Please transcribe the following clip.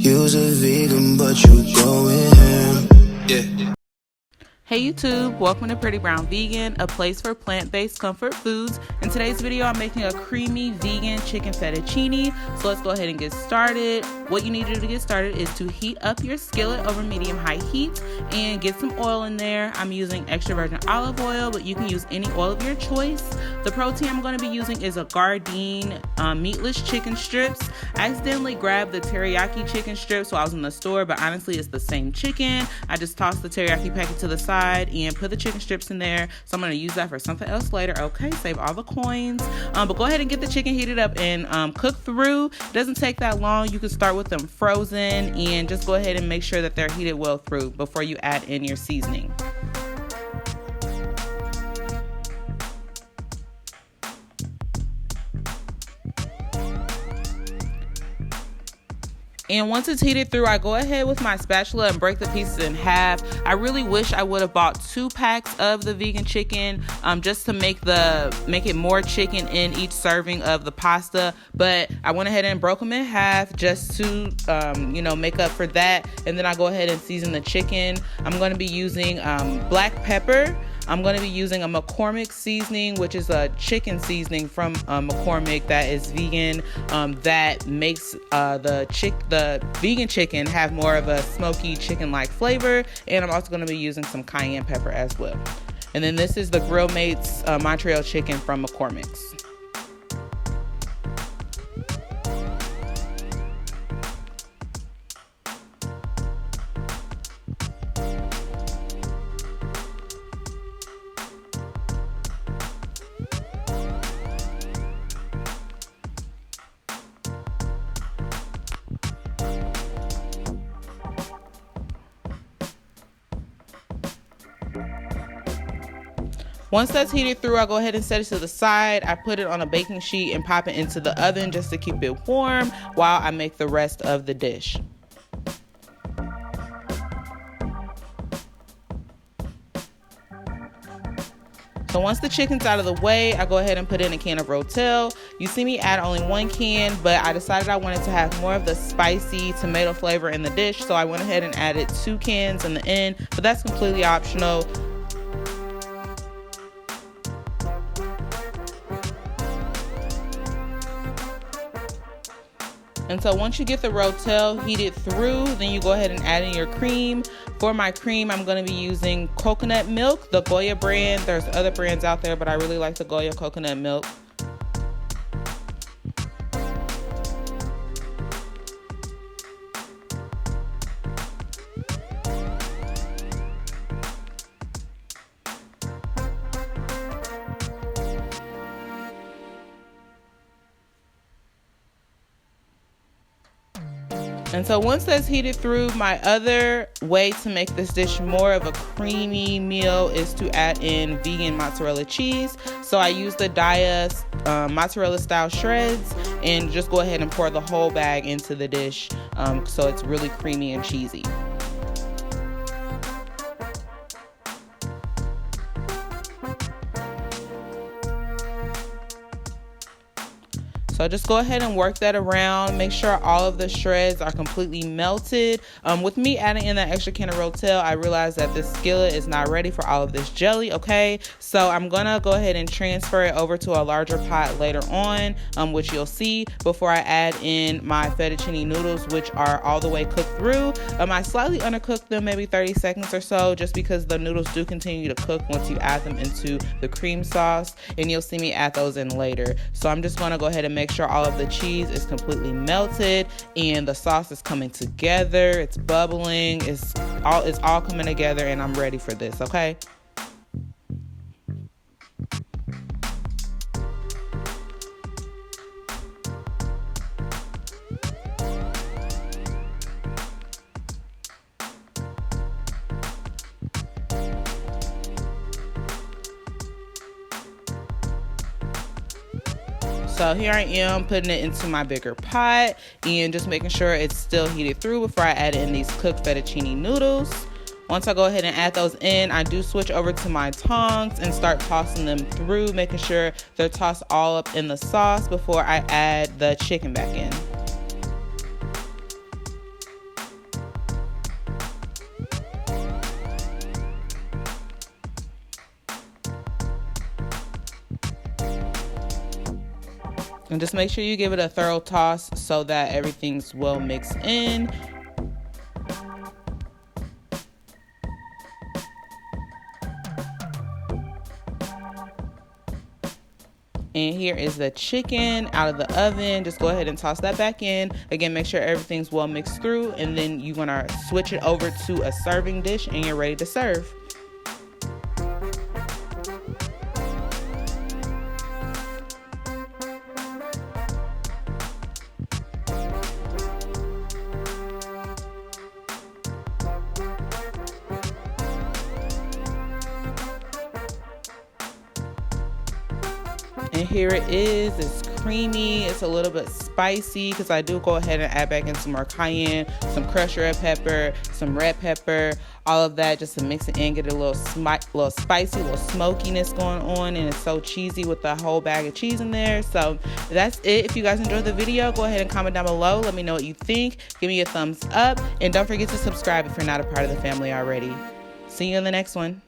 You's a vegan, but you going ham. Yeah. Hey YouTube, welcome to Pretty Brown Vegan, a place for plant-based comfort foods. In today's video, I'm making a creamy vegan chicken fettuccine. So let's go ahead and get started. What you need to do to get started is to heat up your skillet over medium-high heat and get some oil in there. I'm using extra virgin olive oil, but you can use any oil of your choice. The protein I'm going to be using is a Gardein meatless chicken strips. I accidentally grabbed the teriyaki chicken strips while I was in the store, but honestly, it's the same chicken. I just tossed the teriyaki packet to the side and put the chicken strips in there. So I'm going to use that for something else later. Okay, save all the coins. But go ahead and get the chicken heated up and cook through. It doesn't take that long. You can start with them frozen and just go ahead and make sure that they're heated well through before you add in your seasoning. And once it's heated through, I go ahead with my spatula and break the pieces in half. I really wish I would have bought 2 packs of the vegan chicken just to make it more chicken in each serving of the pasta. But I went ahead and broke them in half just to make up for that. And then I go ahead and season the chicken. I'm going to be using black pepper. I'm going to be using a McCormick seasoning, which is a chicken seasoning from McCormick that is vegan, that makes the vegan chicken have more of a smoky chicken-like flavor. And I'm also going to be using some cayenne pepper as well. And then this is the Grill Mates Montreal chicken from McCormick's. Once that's heated through, I'll go ahead and set it to the side. I put it on a baking sheet and pop it into the oven just to keep it warm while I make the rest of the dish. So once the chicken's out of the way, I go ahead and put in a can of Rotel. You see me add only 1 can, but I decided I wanted to have more of the spicy tomato flavor in the dish, so I went ahead and added 2 cans in the end, but that's completely optional. And so once you get the Rotel heated through, then you go ahead and add in your cream. For my cream, I'm going to be using coconut milk, the Goya brand. There's other brands out there, but I really like the Goya coconut milk. And so once that's heated through, my other way to make this dish more of a creamy meal is to add in vegan mozzarella cheese. So I use the Daiya mozzarella style shreds and just go ahead and pour the whole bag into the dish so it's really creamy and cheesy. So just go ahead and work that around. Make sure all of the shreds are completely melted. With me adding in that extra can of Rotel, I realized that this skillet is not ready for all of this jelly, okay? So I'm gonna go ahead and transfer it over to a larger pot later on, which you'll see before I add in my fettuccine noodles, which are all the way cooked through. I slightly undercooked them, maybe 30 seconds or so, just because the noodles do continue to cook once you add them into the cream sauce, and you'll see me add those in later. So I'm just gonna go ahead and make sure all of the cheese is completely melted and the sauce is coming together. It's bubbling. It's all coming together, and I'm ready for this, okay? So here I am putting it into my bigger pot and just making sure it's still heated through before I add in these cooked fettuccine noodles. Once I go ahead and add those in, I do switch over to my tongs and start tossing them through, making sure they're tossed all up in the sauce before I add the chicken back in. And just make sure you give it a thorough toss so that everything's well mixed in. And here is the chicken out of the oven. Just go ahead and toss that back in. Again, make sure everything's well mixed through, and then you're gonna switch it over to a serving dish and you're ready to serve. And here it is. It's creamy. It's a little bit spicy because I do go ahead and add back in some more cayenne, some crushed red pepper, some red pepper, all of that just to mix it in, get a little spicy, little smokiness going on, and it's so cheesy with the whole bag of cheese in there. So that's it. If you guys enjoyed the video, go ahead and comment down below. Let me know what you think. Give me a thumbs up, and don't forget to subscribe if you're not a part of the family already. See you in the next one.